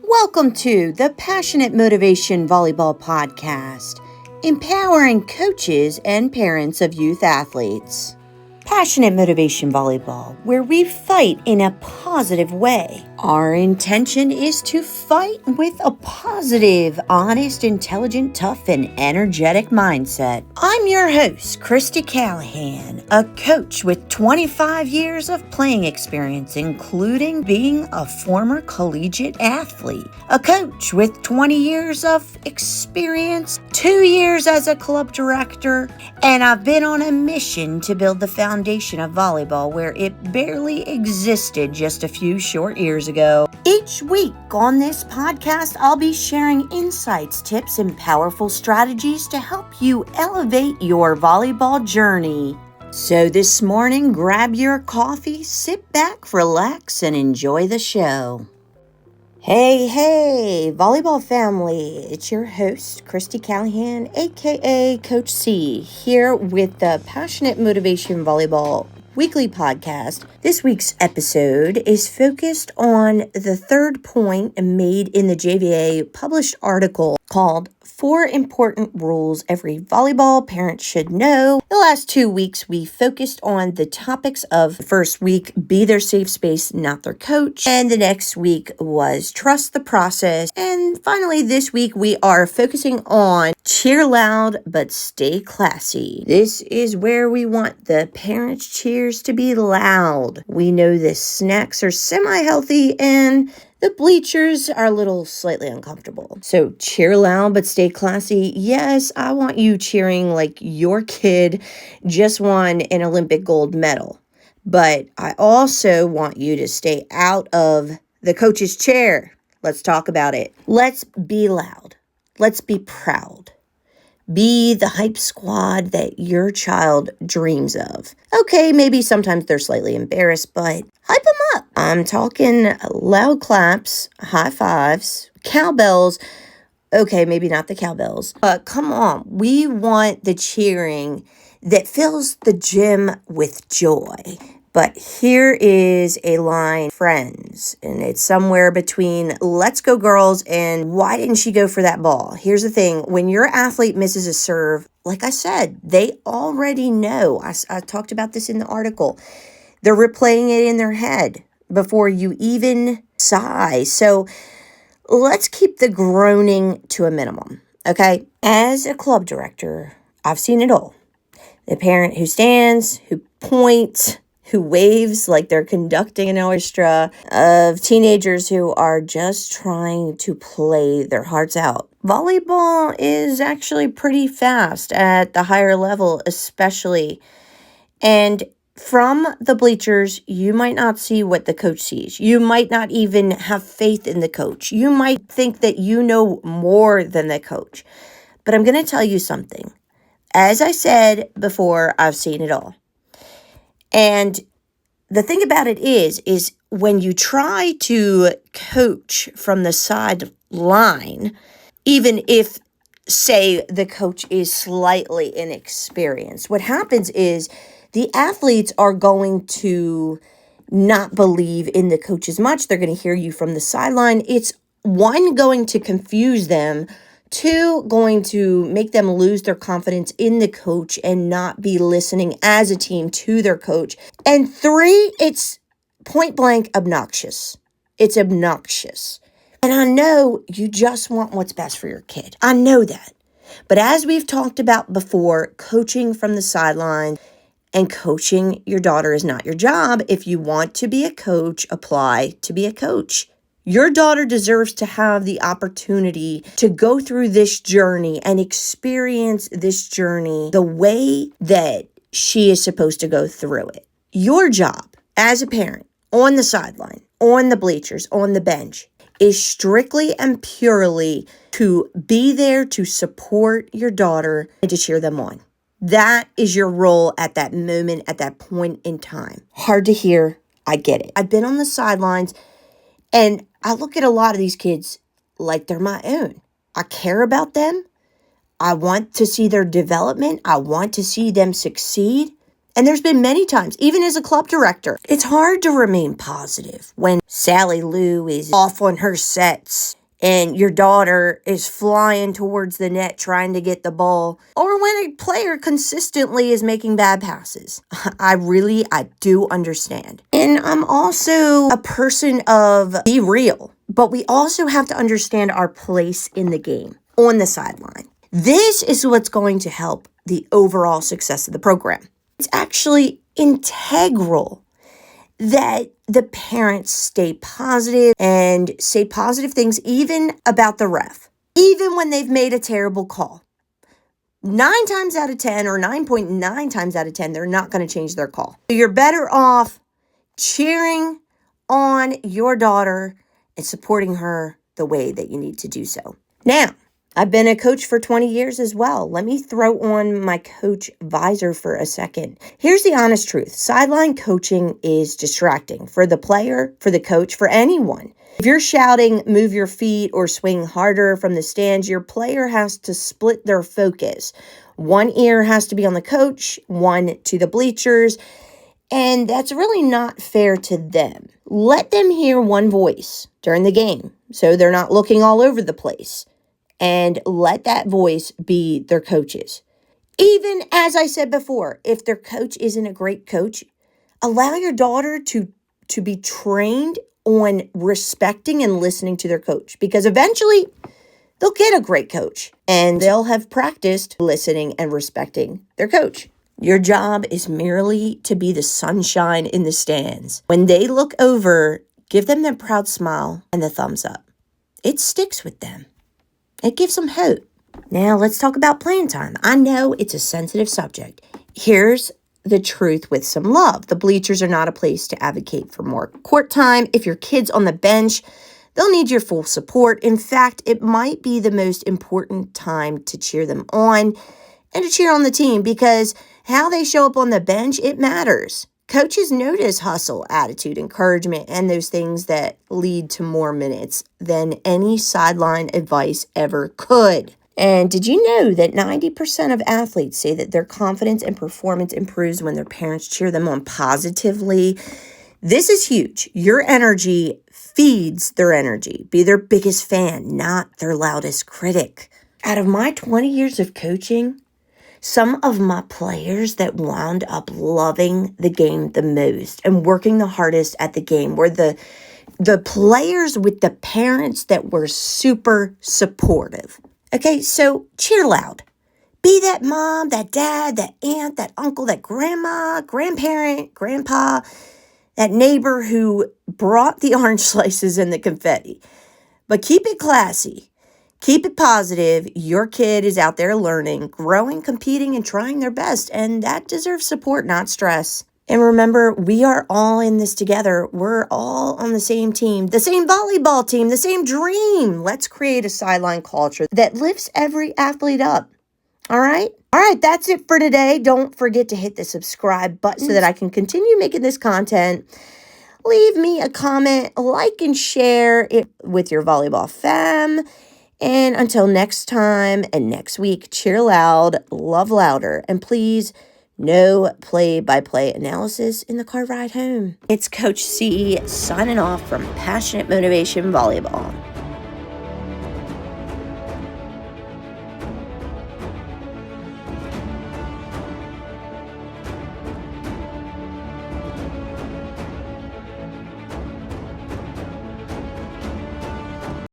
Welcome to the Passionate Motivation Volleyball Podcast, empowering coaches and parents of youth athletes. Passionate Motivation Volleyball, where we fight in a positive way. Our intention is to fight with a positive, honest, intelligent, tough, and energetic mindset. I'm your host, Christy Callahan, a coach with 25 years of playing experience, including being a former collegiate athlete, a coach with 20 years of experience, 2 years as a club director, and I've been on a mission to build the foundation of volleyball where it barely existed just a few short years ago. Each week on this podcast, I'll be sharing insights, tips, and powerful strategies to help you elevate your volleyball journey. So this morning, grab your coffee, sit back, relax, and enjoy the show. Hey, volleyball family, it's your host, Christy Callahan, aka Coach C, here with the Passionate Motivation Volleyball weekly podcast. This week's episode is focused on the third point made in the JVA published article called 4 Important Rules Every Volleyball Parent Should Know. The last 2 weeks, we focused on the topics of the first week, be their safe space, not their coach. And the next week was trust the process. And finally, this week, we are focusing on cheer loud, but stay classy. This is where we want the parents' cheers to be loud. We know the snacks are semi-healthy and the bleachers are a little slightly uncomfortable. So cheer loud, but stay classy. Yes, I want you cheering like your kid just won an Olympic gold medal. But I also want you to stay out of the coach's chair. Let's talk about it. Let's be loud. Let's be proud. Be the hype squad that your child dreams of. Okay, maybe sometimes they're slightly embarrassed, but hype them up. I'm talking loud claps, high fives, cowbells. Okay, maybe not the cowbells, but come on. We want the cheering that fills the gym with joy. But here is a line, friends, and it's somewhere between let's go girls and why didn't she go for that ball? Here's the thing, when your athlete misses a serve, like I said, they already know. I talked about this in the article. They're replaying it in their head before you even sigh. So let's keep the groaning to a minimum, okay? As a club director, I've seen it all. The parent who stands, who points, who waves like they're conducting an orchestra, of teenagers who are just trying to play their hearts out. Volleyball is actually pretty fast at the higher level, especially. And from the bleachers, you might not see what the coach sees. You might not even have faith in the coach. You might think that you know more than the coach. But I'm going to tell you something. As I said before, I've seen it all. And the thing about it is when you try to coach from the sideline, even if, say, the coach is slightly inexperienced, what happens is the athletes are going to not believe in the coach as much. They're going to hear you from the sideline. It's one, going to confuse them. 2, going to make them lose their confidence in the coach and not be listening as a team to their coach. And 3, it's point blank obnoxious. It's obnoxious. And I know you just want what's best for your kid. I know that. But as we've talked about before, coaching from the sideline and coaching your daughter is not your job. If you want to be a coach, apply to be a coach. Your daughter deserves to have the opportunity to go through this journey and experience this journey the way that she is supposed to go through it. Your job as a parent, on the sideline, on the bleachers, on the bench, is strictly and purely to be there to support your daughter and to cheer them on. That is your role at that moment, at that point in time. Hard to hear. I get it. I've been on the sidelines and I look at a lot of these kids like they're my own. I care about them. I want to see their development. I want to see them succeed. And there's been many times, even as a club director, it's hard to remain positive when Sally Lou is off on her sets and your daughter is flying towards the net trying to get the ball, or when a player consistently is making bad passes. I do understand. And I'm also a person of be real, but we also have to understand our place in the game on the sideline. This is what's going to help the overall success of the program. It's actually integral that the parents stay positive and say positive things even about the ref, even when they've made a terrible call. 9 times out of 10 or 9.9 times out of 10, they're not going to change their call. So you're better off cheering on your daughter and supporting her the way that you need to do so. Now, I've been a coach for 20 years as well. Let me throw on my coach visor for a second. Here's the honest truth. Sideline coaching is distracting for the player, for the coach, for anyone. If you're shouting, move your feet, or swing harder from the stands, your player has to split their focus. One ear has to be on the coach, one to the bleachers, and that's really not fair to them. Let them hear one voice during the game so they're not looking all over the place. And let that voice be their coaches. Even as I said before, if their coach isn't a great coach, allow your daughter to be trained on respecting and listening to their coach, because eventually they'll get a great coach and they'll have practiced listening and respecting their coach. Your job is merely to be the sunshine in the stands. When they look over, give them that proud smile and the thumbs up. It sticks with them. It gives them hope. Now let's talk about playing time. I know it's a sensitive subject. Here's the truth with some love. The bleachers are not a place to advocate for more court time. If your kid's on the bench, they'll need your full support. In fact, it might be the most important time to cheer them on and to cheer on the team, because how they show up on the bench, it matters. Coaches notice hustle, attitude, encouragement, and those things that lead to more minutes than any sideline advice ever could. And did you know that 90% of athletes say that their confidence and performance improves when their parents cheer them on positively? This is huge. Your energy feeds their energy. Be their biggest fan, not their loudest critic. Out of my 20 years of coaching, some of my players that wound up loving the game the most and working the hardest at the game were the players with the parents that were super supportive. Okay, so cheer loud. Be that mom, that dad, that aunt, that uncle, that grandma, grandparent, grandpa, that neighbor who brought the orange slices and the confetti. But keep it classy. Keep it positive. Your kid is out there learning, growing, competing, and trying their best, and that deserves support, not stress. And remember, we are all in this together. We're all on the same team, the same volleyball team, the same dream. Let's create a sideline culture that lifts every athlete up. All right? All right, that's it for today. Don't forget to hit the subscribe button so that I can continue making this content. Leave me a comment, like and share it with your volleyball fam. And until next time and next week, cheer loud, love louder, and please, no play-by-play analysis in the car ride home. It's Coach C signing off from Passionate Motivation Volleyball.